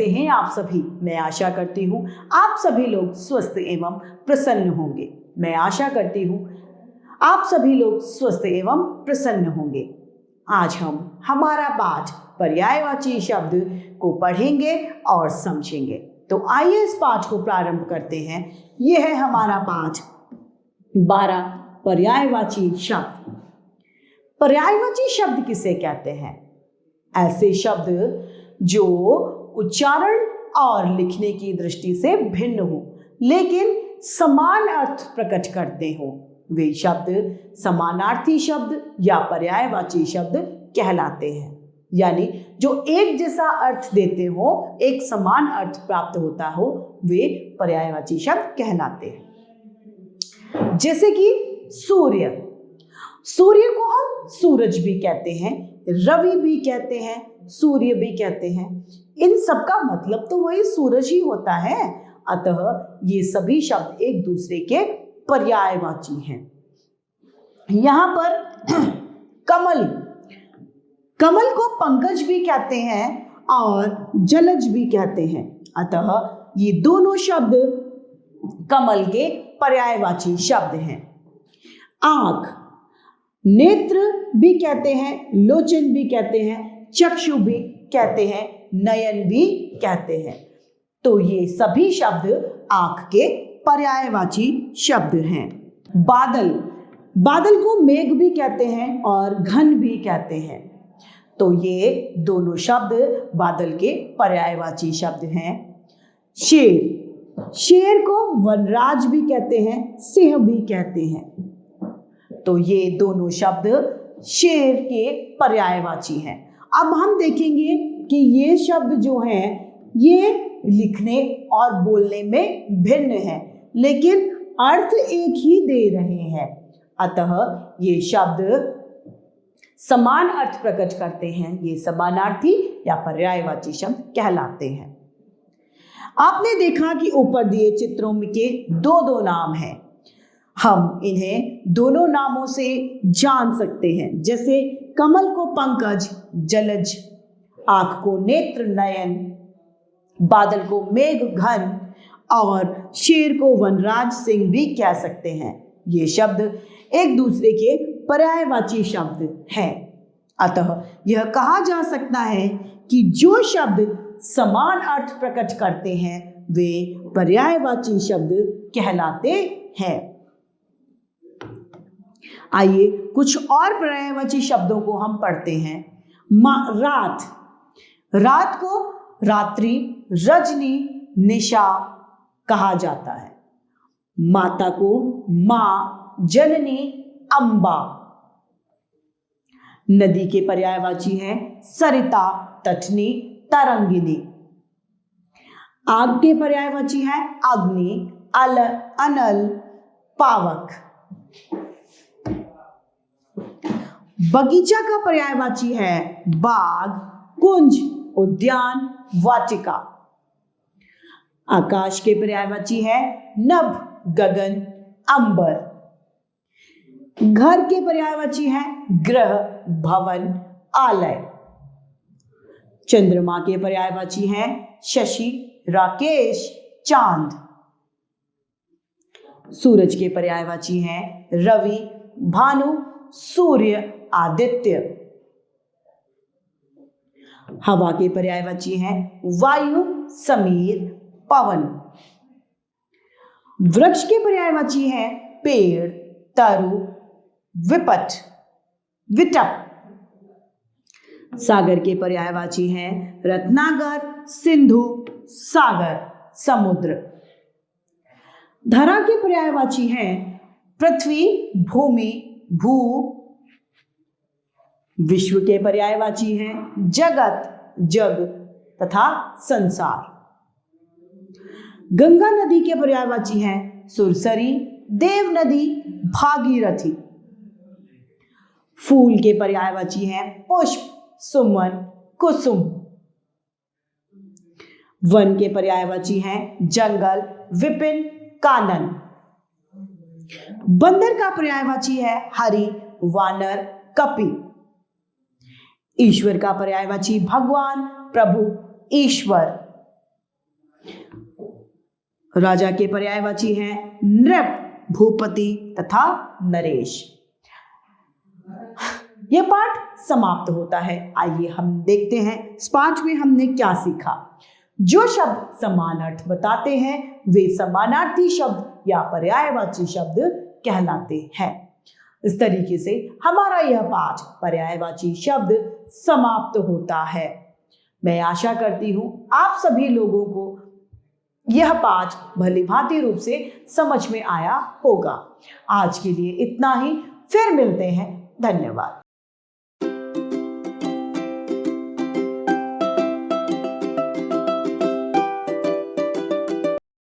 कैसे हैं आप सभी? मैं आशा करती हूँ आप सभी लोग स्वस्थ एवं प्रसन्न होंगे। मैं आशा करती हूँ आप सभी लोग स्वस्थ एवं प्रसन्न होंगे। आज हम हमारा पाठ पर्यायवाची शब्द को पढ़ेंगे और समझेंगे। तो आइए इस पाठ को प्रारंभ करते हैं। यह है हमारा पाठ 12 पर्यायवाची शब्द। पर्यायवाची शब्द किसे कहते हैं? ऐसे शब्द जो उच्चारण और लिखने की दृष्टि से भिन्न हो लेकिन समान अर्थ प्रकट करते हो, वे शब्द समानार्थी शब्द या पर्यायवाची शब्द कहलाते हैं। यानी जो एक जैसा अर्थ देते हो, एक समान अर्थ प्राप्त होता हो, वे पर्यायवाची शब्द कहलाते हैं। जैसे कि सूर्य, सूर्य को हम सूरज भी कहते हैं, रवि भी कहते हैं, सूर्य भी कहते हैं। इन सब का मतलब तो वही सूरज ही होता है। अतः ये सभी शब्द एक दूसरे के पर्यायवाची हैं। यहां पर कमल, कमल को पंकज भी कहते हैं और जलज भी कहते हैं। अतः ये दोनों शब्द कमल के पर्यायवाची शब्द हैं। आंख, नेत्र भी कहते हैं, लोचन भी कहते हैं, चक्षु भी कहते हैं, नयन भी कहते हैं। तो ये सभी शब्द आंख के पर्यायवाची शब्द हैं। बादल, बादल को मेघ भी कहते हैं और घन भी कहते हैं। तो ये दोनों शब्द बादल के पर्यायवाची शब्द हैं। शेर, शेर को वनराज भी कहते हैं, सिंह भी कहते हैं। तो ये दोनों शब्द शेर के पर्यायवाची हैं। अब हम देखेंगे कि ये शब्द जो हैं ये लिखने और बोलने में भिन्न हैं लेकिन अर्थ एक ही दे रहे हैं। अतः ये शब्द समान अर्थ प्रकट करते हैं। ये समानार्थी या पर्यायवाची शब्द कहलाते हैं। आपने देखा कि ऊपर दिए चित्रों के दो नाम हैं। हम इन्हें दोनों नामों से जान सकते हैं। जैसे कमल को पंकज जलज, आंख को नेत्र नयन, बादल को मेघ घन और शेर को वनराज सिंह भी कह सकते हैं। ये शब्द एक दूसरे के पर्यायवाची शब्द हैं। अतः यह कहा जा सकता है कि जो शब्द समान अर्थ प्रकट करते हैं वे पर्यायवाची शब्द कहलाते हैं। आइए कुछ और पर्यायवाची शब्दों को हम पढ़ते हैं। रात, रात को रात्रि, रजनी, निशा कहा जाता है। माता को माँ, जननी, अम्बा। नदी के पर्यायवाची हैं सरिता, तटनी, तरंगिनी। आग के पर्यायवाची हैं अग्नि, अनल, पावक। बगीचा का पर्यायवाची है बाग, कुंज, उद्यान, वाटिका। आकाश के पर्यायवाची है नभ, गगन, अंबर। घर के पर्यायवाची है गृह, भवन, आलय। चंद्रमा के पर्यायवाची हैं शशि, राकेश, चांद। सूरज के पर्यायवाची हैं रवि, भानु, सूर्य, आदित्य। हवा के पर्यायवाची हैं वायु, समीर, पवन। वृक्ष के पर्यायवाची हैं पेड़, तरु, विपट, विटप। सागर के पर्यायवाची हैं रत्नाकर, सिंधु, सागर, समुद्र। धरा के पर्यायवाची हैं पृथ्वी, भूमि, भू। विश्व के पर्यायवाची हैं जगत, जग तथा संसार। गंगा नदी के पर्यायवाची हैं सुरसरी, देव नदी, भागीरथी। फूल के पर्यायवाची हैं पुष्प, सुमन, कुसुम। वन के पर्यायवाची हैं जंगल, विपिन, कानन। बंदर का पर्यायवाची है हरि, वानर, कपि। ईश्वर का पर्यायवाची भगवान, प्रभु, ईश्वर। राजा के पर्यायवाची हैं नृप, भूपति तथा नरेश। यह पाठ समाप्त होता है। आइए हम देखते हैं इस पाठ में हमने क्या सीखा। जो शब्द समान अर्थ बताते हैं वे समानार्थी शब्द या पर्यायवाची शब्द कहलाते हैं। इस तरीके से हमारा यह पाठ पर्यायवाची शब्द समाप्त होता है। मैं आशा करती हूं आप सभी लोगों को यह पाठ भलीभांति रूप से समझ में आया होगा। आज के लिए इतना ही, फिर मिलते हैं। धन्यवाद।